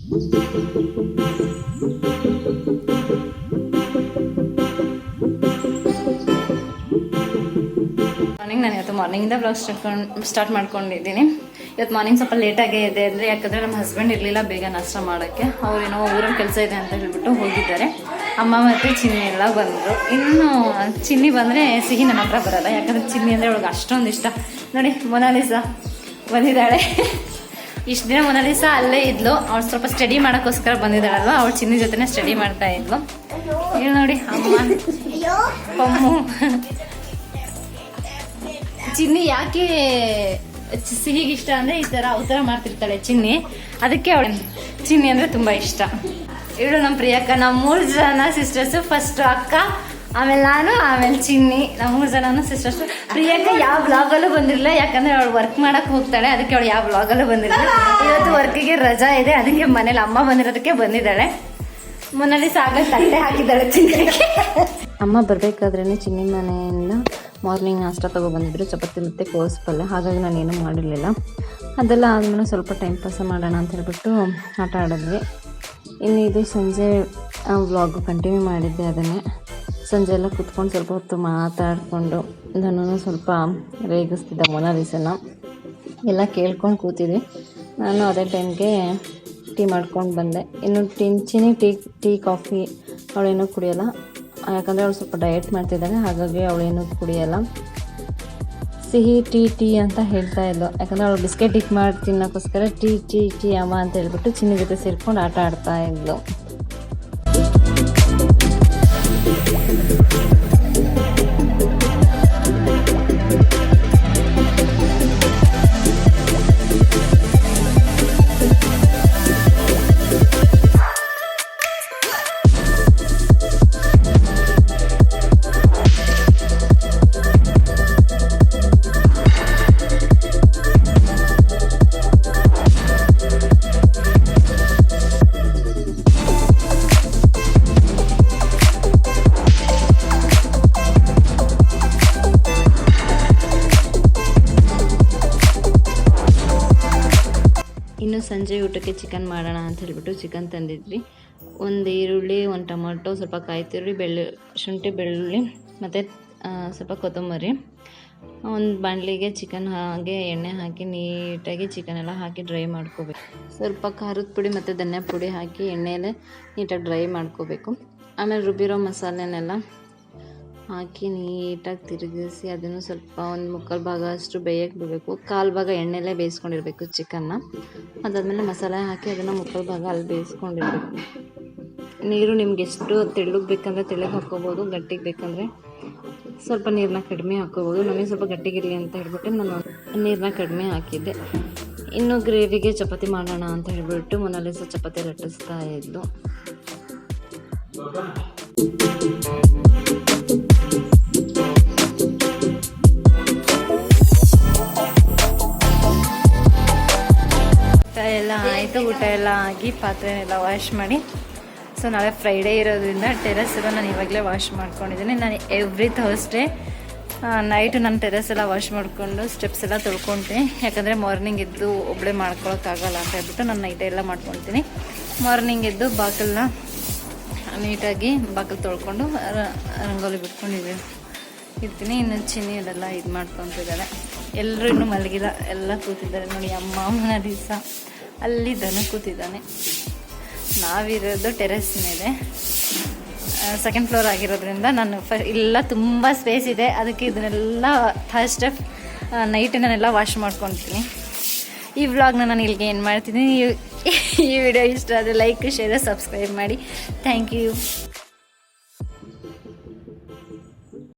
ನಾನು ಇವತ್ತು ಮಾರ್ನಿಂಗಿಂದ blog start ಮಾಡ್ಕೊಂಡಿದ್ದೀನಿ. ಇವತ್ತು ಮಾರ್ನಿಂಗ್ ಸ್ವಲ್ಪ ಲೇಟಾಗೇ ಇದೆ ಅಂದರೆ ಯಾಕಂದರೆ ನಮ್ಮ ಹಸ್ಬೆಂಡ್ ಇರಲಿಲ್ಲ ಬೇಗ ನಾಷ್ಟ ಮಾಡೋಕ್ಕೆ. ಅವ್ರೇನೋ ಊರಲ್ಲಿ ಕೆಲಸ ಇದೆ ಅಂತ ಹೇಳ್ಬಿಟ್ಟು ಹೋಗಿದ್ದಾರೆ. ಅಮ್ಮ ಮತ್ತು ಚಿನ್ನಿ ಎಲ್ಲ ಬಂದರು. ಇನ್ನು ಚಿನ್ನಿ ಬಂದರೆ ಸಿಹಿ ನನ್ನ ಹತ್ರ ಬರೋಲ್ಲ, ಯಾಕಂದರೆ ಚಿನ್ನಿ ಅಂದರೆ ಅವಳಿಗೆ ಅಷ್ಟೊಂದು ಇಷ್ಟ. ನೋಡಿ ಮೊನಾಲಿಸಾ ಬಂದಿದ್ದಾಳೆ. ಇಷ್ಟು ದಿನ ಮೊನಾಲಿಸಾ ಅಲ್ಲೇ ಇದ್ಲು. ಅವಳು ಸ್ವಲ್ಪ ಸ್ಟಡಿ ಮಾಡೋಕ್ಕೋಸ್ಕರ ಬಂದಿದ್ದಾಳಲ್ವ, ಅವಳು ಚಿನ್ನಿ ಜೊತೆನೇ ಸ್ಟಡಿ ಮಾಡ್ತಾ ಇದ್ಲು. ಇಲ್ಲಿ ನೋಡಿ ಅಮ್ಮ ಪಮ್ಮು. ಚಿನ್ನಿ ಯಾಕೆ ಸಿಹಿಗೆ ಇಷ್ಟ ಅಂದರೆ ಈ ಥರ ಅವತಾರ ಮಾಡ್ತಿರ್ತಾಳೆ ಚಿನ್ನಿ, ಅದಕ್ಕೆ ಅವಳು ಚಿನ್ನಿ ಅಂದರೆ ತುಂಬ ಇಷ್ಟ. ಇವಳು ನಮ್ಮ ಪ್ರಿಯಕ್ಕ. ನಾವು 3 ಜನ ಸಿಸ್ಟರ್ಸು. ಫಸ್ಟ್ ಅಕ್ಕ, ಆಮೇಲೆ ನಾನು, ಆಮೇಲೆ ಚಿನ್ನಿ. ನಾವು 3 ಜನನೂ ಸಿಸ್ಟರ್ಸು. ಪ್ರಿಯಕ್ಕ ಯಾವ ಬ್ಲಾಗಲ್ಲೂ ಬಂದಿರಲಿಲ್ಲ, ಯಾಕಂದರೆ ಅವಳು ವರ್ಕ್ ಮಾಡೋಕ್ಕೆ ಹೋಗ್ತಾಳೆ, ಅದಕ್ಕೆ ಅವಳು ಯಾವ ಬ್ಲಾಗಲ್ಲೂ ಬಂದಿರಲಿಲ್ಲ. ಇವತ್ತು ವರ್ಕಿಗೆ ರಜಾ ಇದೆ, ಅದಕ್ಕೆ ಮನೇಲಿ ಅಮ್ಮ ಬಂದಿರೋದಕ್ಕೆ ಬಂದಿದ್ದಾಳೆ. ಮನೇಲಿ ಸಾಗ ತಟ್ಟೆ ಹಾಕಿದ್ದಾಳೆ ಚಿನ್ನಿಗೆ. ಅಮ್ಮ ಬರಬೇಕಾದ್ರೇ ಚಿನ್ನಿ ಮನೆಯಿಂದ ಮಾರ್ನಿಂಗ್ ನಾಷ್ಟ ತೊಗೊಬಂದಿದ್ರು, ಚಪಾತಿ ಮತ್ತು ಕೋಸು ಪಲ್ಯ. ಹಾಗಾಗಿ ನಾನೇನು ಮಾಡಿರಲಿಲ್ಲ. ಅದೆಲ್ಲ ಆದಮೇಲೆ ಸ್ವಲ್ಪ ಟೈಮ್ ಪಾಸ್ ಮಾಡೋಣ ಅಂತ ಹೇಳ್ಬಿಟ್ಟು ಆಟ ಆಡಿದ್ವಿ. ಇನ್ನು ಇದು ಸಂಜೆ ವ್ಲಾಗು ಕಂಟಿನ್ಯೂ ಮಾಡಿದ್ದೆ. ಅದನ್ನೇ ಸಂಜೆ ಎಲ್ಲ ಕೂತ್ಕೊಂಡು ಸ್ವಲ್ಪ ಹೊತ್ತು ಮಾತಾಡಿಕೊಂಡು ನಾನು ಸ್ವಲ್ಪ ರೇಗಿಸ್ತಿದ್ದೆ ಮೊನಾಲಿಸನ. ಎಲ್ಲ ಕೇಳ್ಕೊಂಡು ಕೂತಿದ್ವಿ. ನಾನು ಅದೇ ಟೈಮ್ಗೆ ಟೀ ಮಾಡ್ಕೊಂಡು ಬಂದೆ. ಇನ್ನು ಚಿನ್ನಿ ಟೀ ಕಾಫಿ ಅವಳೇನೂ ಕುಡಿಯೋಲ್ಲ, ಯಾಕಂದರೆ ಅವಳು ಸ್ವಲ್ಪ ಡಯಟ್ ಮಾಡ್ತಿದ್ದಾಳೆ, ಹಾಗಾಗಿ ಅವಳೇನೂ ಕುಡಿಯೋಲ್ಲ. ಸಿಹಿ ಟೀ ಅಂತ ಹೇಳ್ತಾ ಇದ್ಲು, ಯಾಕಂದರೆ ಅವಳು ಬಿಸ್ಕೆಟ್ ಮಾಡಿ ತಿನ್ನೋಕ್ಕೋಸ್ಕರ ಟೀ ಅಮ್ಮ ಅಂತ ಹೇಳ್ಬಿಟ್ಟು ಚಿನ್ನಿ ಜೊತೆ ಸೇರ್ಕೊಂಡು ಆಟ ಆಡ್ತಾ ಇದ್ಲು. ಇನ್ನು ಸಂಜೆ ಊಟಕ್ಕೆ ಚಿಕನ್ ಮಾಡೋಣ ಅಂತ ಹೇಳ್ಬಿಟ್ಟು ಚಿಕನ್ ತಂದಿದ್ವಿ. ಒಂದು ಈರುಳ್ಳಿ, ಒಂದು ಟೊಮೊಟೊ, ಸ್ವಲ್ಪ ಕಾಯಿ ತುರಿ, ಶುಂಠಿ ಬೆಳ್ಳುಳ್ಳಿ ಮತ್ತು ಸ್ವಲ್ಪ ಕೊತ್ತಂಬರಿ. ಒಂದು ಬಾಣಲಿಗೆ ಚಿಕನ್ ಹಾಗೆ ಎಣ್ಣೆ ಹಾಕಿ ನೀಟಾಗಿ ಚಿಕನ್ ಎಲ್ಲ ಹಾಕಿ ಡ್ರೈ ಮಾಡ್ಕೋಬೇಕು. ಸ್ವಲ್ಪ ಖಾರದ ಪುಡಿ ಮತ್ತು ಧನಿಯಾ ಪುಡಿ ಹಾಕಿ ಎಣ್ಣೆಯಲ್ಲೇ ನೀಟಾಗಿ ಡ್ರೈ ಮಾಡ್ಕೋಬೇಕು. ಆಮೇಲೆ ರುಬ್ಬಿರೋ ಮಸಾಲೆನೆಲ್ಲ ಹಾಕಿ ನೀಟಾಗಿ ತಿರುಗಿಸಿ ಅದನ್ನು ಸ್ವಲ್ಪ ಒಂದು 3/4 ಭಾಗ ಅಷ್ಟು ಬೇಯಕ್ಕೆ ಬಿಡಬೇಕು. 1/4 ಭಾಗ ಎಣ್ಣೆಲೇ ಬೇಯಿಸ್ಕೊಂಡಿರಬೇಕು ಚಿಕನ್ನ. ಅದಾದಮೇಲೆ ಮಸಾಲೆ ಹಾಕಿ ಅದನ್ನು 3/4 ಭಾಗ ಅಲ್ಲಿ ಬೇಯಿಸ್ಕೊಂಡಿರಬೇಕು. ನೀರು ನಿಮ್ಗೆ ಎಷ್ಟು ತೆಳ್ಳಗೆ ಬೇಕಂದರೆ ತೆಳ್ಳಗೆ ಹಾಕ್ಕೋಬೋದು, ಗಟ್ಟಿಗೆ ಬೇಕಂದರೆ ಸ್ವಲ್ಪ ನೀರನ್ನ ಕಡಿಮೆ ಹಾಕ್ಕೋಬೋದು. ನನಗೆ ಸ್ವಲ್ಪ ಗಟ್ಟಿಗಿರಲಿ ಅಂತ ಹೇಳ್ಬಿಟ್ಟು ನಾನು ನೀರನ್ನ ಕಡಿಮೆ ಹಾಕಿದ್ದೆ. ಇನ್ನು ಗ್ರೇವಿಗೆ ಚಪಾತಿ ಮಾಡೋಣ ಅಂತ ಹೇಳ್ಬಿಟ್ಟು ಮೊನಾಲಿಸಾ ಚಪಾತಿ ಲಟ್ಟಿಸ್ತಾ ಇದ್ಲು. ಎಲ್ಲ ಆಯಿತು. ಊಟ ಎಲ್ಲ ಆಗಿ ಪಾತ್ರೆನೆಲ್ಲ ವಾಶ್ ಮಾಡಿ, ಸೊ ನಾಳೆ ಫ್ರೈಡೇ ಇರೋದ್ರಿಂದ ಟೆರೆಸ್ ಎಲ್ಲ ನಾನು ಇವಾಗಲೇ ವಾಶ್ ಮಾಡ್ಕೊಂಡಿದ್ದೀನಿ. ನಾನು ಎವ್ರಿ ಥರ್ಸ್ಡೇ ನೈಟು ನಾನು ಟೆರೆಸ್ ಎಲ್ಲ ವಾಶ್ ಮಾಡಿಕೊಂಡು ಸ್ಟೆಪ್ಸ್ ಎಲ್ಲ ತೊಳ್ಕೊತೀನಿ, ಯಾಕಂದರೆ ಮಾರ್ನಿಂಗ್ ಎದ್ದು ಒಬ್ಬಳೇ ಮಾಡ್ಕೊಳಕ್ಕಾಗಲ್ಲ ಅಂತ ಹೇಳ್ಬಿಟ್ಟು ನಾನು ನೈಟೇ ಎಲ್ಲ ಮಾಡ್ಕೊತೀನಿ. ಮಾರ್ನಿಂಗ್ ಎದ್ದು ಬಾಗಿಲನ್ನ ನೀಟಾಗಿ ಬಾಗಿಲು ತೊಳ್ಕೊಂಡು ರಂಗೋಲಿ ಬಿಟ್ಕೊಂಡು ಇರ್ತೀನಿ. ಇನ್ನು ಚಿನ್ನಿ ಅದೆಲ್ಲ ಇದು ಮಾಡ್ಕೊತಿದ್ದಾರೆ. ಎಲ್ಲರೂ ಇನ್ನೂ ಮಲಗಿಲ್ಲ, ಎಲ್ಲ ಕೂತಿದ್ದಾರೆ. ನೋಡಿ ಅಮ್ಮ ಮೊನಾಲಿಸಾ ಅಲ್ಲಿ ದನ ಕೂತಿದ್ದಾನೆ. ನಾವಿರೋದು ಟೆರೆಸ್ ಮೇಲೆ, 2nd ಫ್ಲೋರ್ ಆಗಿರೋದ್ರಿಂದ ನಾನು ಇಲ್ಲ ತುಂಬ ಸ್ಪೇಸ್ ಇದೆ, ಅದಕ್ಕೆ ಇದನ್ನೆಲ್ಲ ಥರ್ಸ್ಡೇ ನೈಟ್ ನಾನೆಲ್ಲ ವಾಶ್ ಮಾಡ್ಕೊತೀನಿ. ಈ ವ್ಲಾಗ್ನ ನಾನು ಇಲ್ಲಿಗೆ ಏನು ಮಾಡ್ತೀನಿ. ಈ ವಿಡಿಯೋ ಇಷ್ಟ ಆದರೆ ಲೈಕ್, ಶೇರ್, ಸಬ್ಸ್ಕ್ರೈಬ್ ಮಾಡಿ. Thank you.